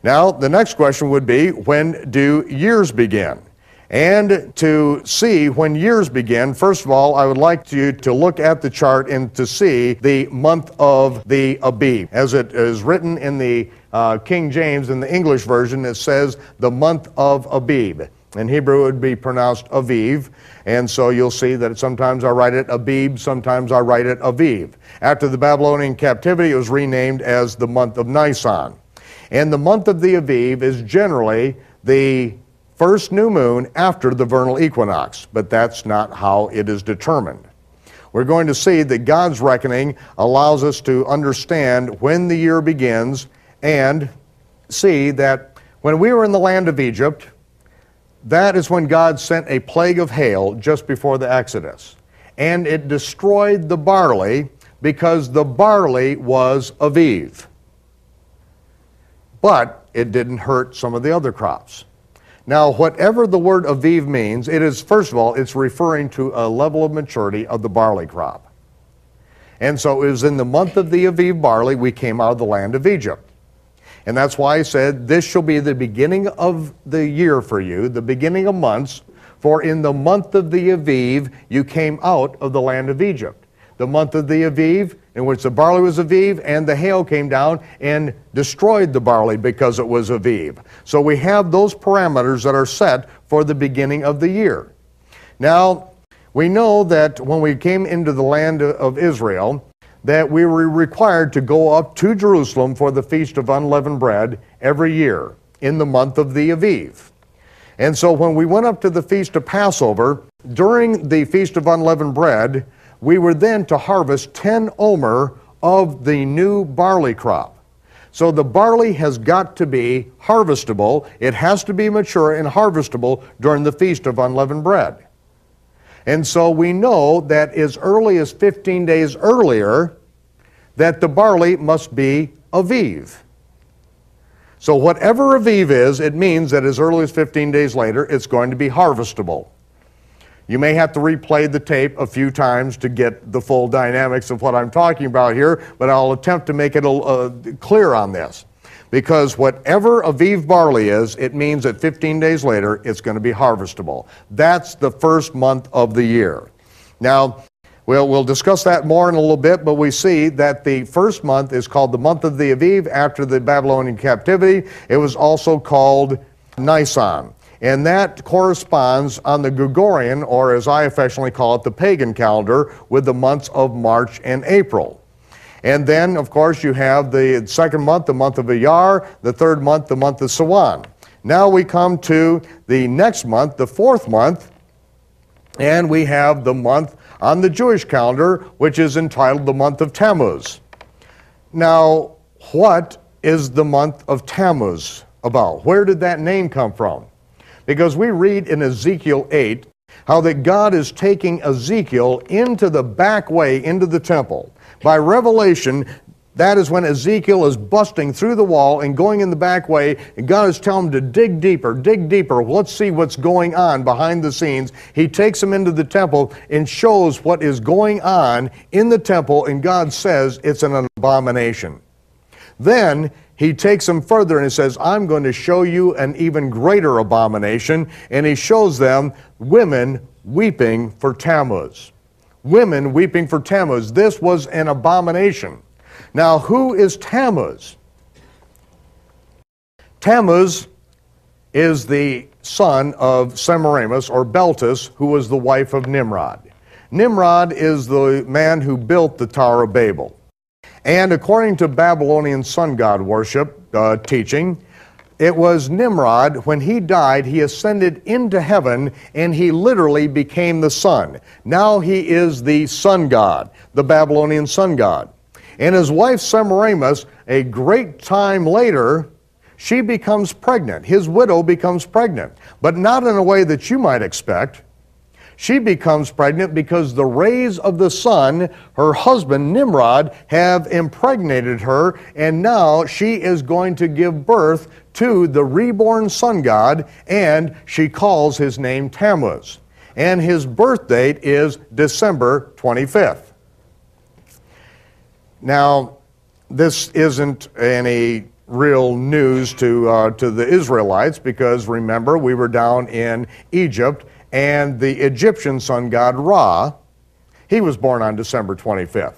Now, the next question would be, when do years begin? And to see when years begin, first of all, I would like you to look at the chart and to see the month of the Abib. As it is written in the King James, in the English version, it says the month of Abib. In Hebrew, it would be pronounced Aviv. And so you'll see that sometimes I write it Abib, sometimes I write it Aviv. After the Babylonian captivity, it was renamed as the month of Nisan. And the month of the Aviv is generally the first new moon after the vernal equinox, but that's not how it is determined. We're going to see that God's reckoning allows us to understand when the year begins and see that when we were in the land of Egypt, that is when God sent a plague of hail just before the Exodus. And it destroyed the barley because the barley was Aviv. But it didn't hurt some of the other crops. Now, whatever the word Aviv means, it is, first of all, it's referring to a level of maturity of the barley crop. And so it was in the month of the Aviv barley we came out of the land of Egypt. And that's why I said, this shall be the beginning of the year for you, the beginning of months, for in the month of the Aviv you came out of the land of Egypt. The month of the Aviv, in which the barley was Aviv, and the hail came down and destroyed the barley because it was Aviv. So we have those parameters that are set for the beginning of the year. Now, we know that when we came into the land of Israel, that we were required to go up to Jerusalem for the Feast of Unleavened Bread every year in the month of the Aviv. And so when we went up to the Feast of Passover, during the Feast of Unleavened Bread, we were then to harvest 10 omer of the new barley crop. So the barley has got to be harvestable. It has to be mature and harvestable during the Feast of Unleavened Bread. And so we know that as early as 15 days earlier, that the barley must be Aviv. So whatever Aviv is, it means that as early as 15 days later, it's going to be harvestable. You may have to replay the tape a few times to get the full dynamics of what I'm talking about here, but I'll attempt to make it clear on this. Because whatever Aviv barley is, it means that 15 days later, it's going to be harvestable. That's the first month of the year. Now, we'll discuss that more in a little bit, but we see that the first month is called the month of the Aviv after the Babylonian captivity. It was also called Nisan. And that corresponds on the Gregorian, or as I affectionately call it, the pagan calendar, with the months of March and April. And then, of course, you have the second month, the month of Iyar, the third month, the month of Siwan. Now we come to the next month, the fourth month, and we have the month on the Jewish calendar, which is entitled the month of Tammuz. Now, what is the month of Tammuz about? Where did that name come from? Because we read in Ezekiel 8 how that God is taking Ezekiel into the back way into the temple. By revelation, that is when Ezekiel is busting through the wall and going in the back way, and God is telling him to dig deeper, let's see what's going on behind the scenes. He takes him into the temple and shows what is going on in the temple, and God says it's an abomination. Then he takes them further and he says, I'm going to show you an even greater abomination. And he shows them women weeping for Tammuz. Women weeping for Tammuz. This was an abomination. Now, who is Tammuz? Tammuz is the son of Semiramis, or Beltis, who was the wife of Nimrod. Nimrod is the man who built the Tower of Babel. And according to Babylonian sun god worship teaching, it was Nimrod, when he died, he ascended into heaven and he literally became the sun. Now he is the sun god, the Babylonian sun god. And his wife Semiramis, a great time later, she becomes pregnant. His widow becomes pregnant, but not in a way that you might expect. She becomes pregnant because the rays of the sun, her husband Nimrod, have impregnated her, and now she is going to give birth to the reborn sun god, and she calls his name Tammuz. And his birth date is December 25th. Now, this isn't any real news to the Israelites, because remember, we were down in Egypt, and the Egyptian sun god Ra, he was born on December 25th.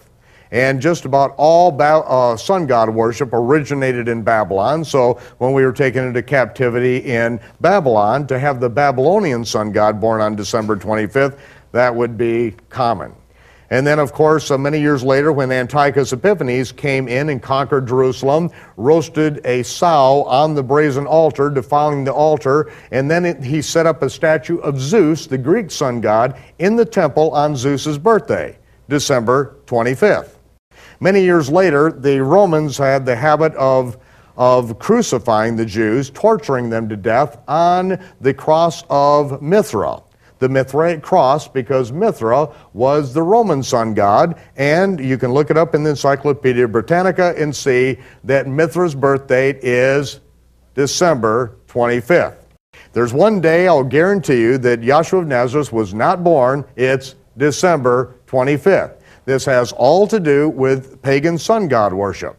And just about all sun god worship originated in Babylon. So when we were taken into captivity in Babylon, to have the Babylonian sun god born on December 25th, that would be common. And then, of course, many years later, when Antiochus Epiphanes came in and conquered Jerusalem, roasted a sow on the brazen altar, defiling the altar, and then he set up a statue of Zeus, the Greek sun god, in the temple on Zeus's birthday, December 25th. Many years later, the Romans had the habit of crucifying the Jews, torturing them to death on the cross of Mithra. The Mithraic cross, because Mithra was the Roman sun god, and you can look it up in the Encyclopedia Britannica and see that Mithra's birth date is December 25th. There's one day I'll guarantee you that Yahshua of Nazareth was not born. It's December 25th. This has all to do with pagan sun god worship.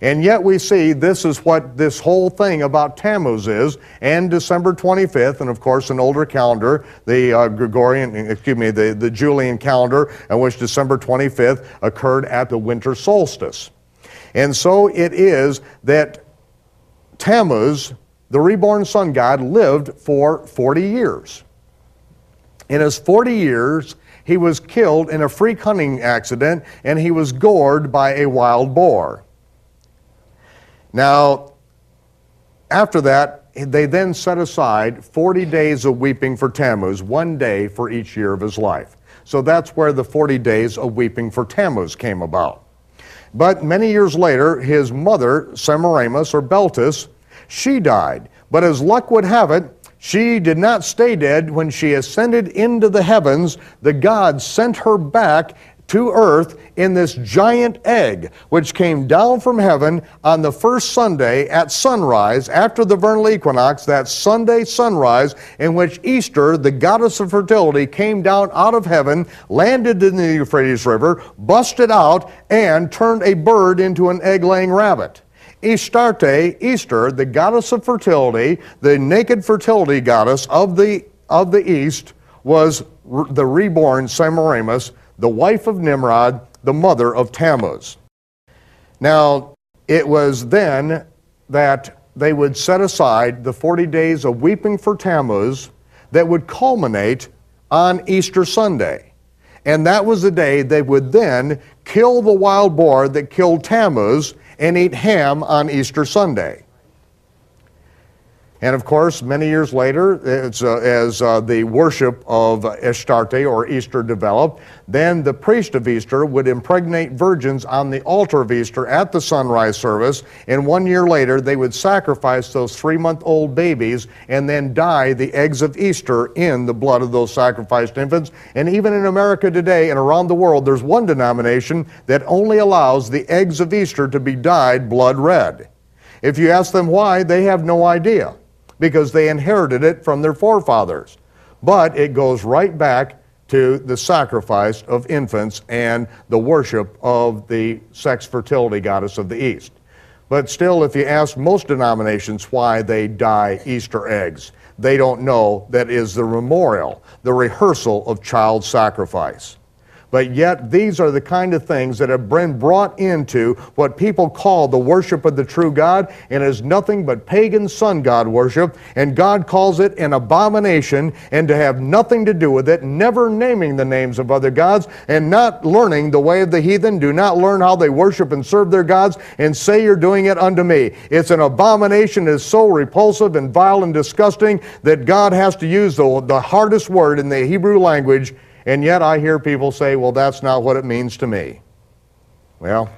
And yet we see this is what this whole thing about Tammuz is, and December 25th, and of course an older calendar, the the Julian calendar, in which December 25th occurred at the winter solstice. And so it is that Tammuz, the reborn sun god, lived for 40 years. In his 40 years, he was killed in a freak hunting accident, and he was gored by a wild boar. Now, after that, they then set aside 40 days of weeping for Tammuz, 1 day for each year of his life. So that's where the 40 days of weeping for Tammuz came about. But many years later, his mother, Semiramis or Beltis, she died. But as luck would have it, she did not stay dead. When she ascended into the heavens, the gods sent her back to earth in this giant egg, which came down from heaven on the first Sunday at sunrise, after the vernal equinox, that Sunday sunrise, in which Easter, the goddess of fertility, came down out of heaven, landed in the Euphrates River, busted out, and turned a bird into an egg-laying rabbit. Astarte, Easter, the goddess of fertility, the naked fertility goddess of the East, was the reborn Semiramis, the wife of Nimrod, the mother of Tammuz. Now, it was then that they would set aside the 40 days of weeping for Tammuz that would culminate on Easter Sunday. And that was the day they would then kill the wild boar that killed Tammuz and eat ham on Easter Sunday. And of course, many years later, as the worship of Astarte or Easter developed, then the priest of Easter would impregnate virgins on the altar of Easter at the sunrise service, and 1 year later they would sacrifice those 3-month-old babies and then dye the eggs of Easter in the blood of those sacrificed infants. And even in America today and around the world, there's one denomination that only allows the eggs of Easter to be dyed blood red. If you ask them why, they have no idea, because they inherited it from their forefathers. But it goes right back to the sacrifice of infants and the worship of the sex fertility goddess of the East. But still, if you ask most denominations why they dye Easter eggs, they don't know that is the memorial, the rehearsal of child sacrifice. But yet, these are the kind of things that have been brought into what people call the worship of the true God, and is nothing but pagan sun god worship, and God calls it an abomination, and to have nothing to do with it, never naming the names of other gods, and not learning the way of the heathen. Do not learn how they worship and serve their gods, and say you're doing it unto me. It's an abomination. It is so repulsive and vile and disgusting that God has to use the hardest word in the Hebrew language. And yet I hear people say, well, that's not what it means to me. Well,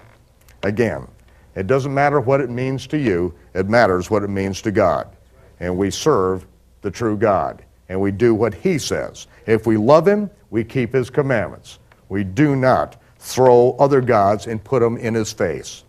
again, it doesn't matter what it means to you. It matters what it means to God. And we serve the true God. And we do what He says. If we love Him, we keep His commandments. We do not throw other gods and put them in His face.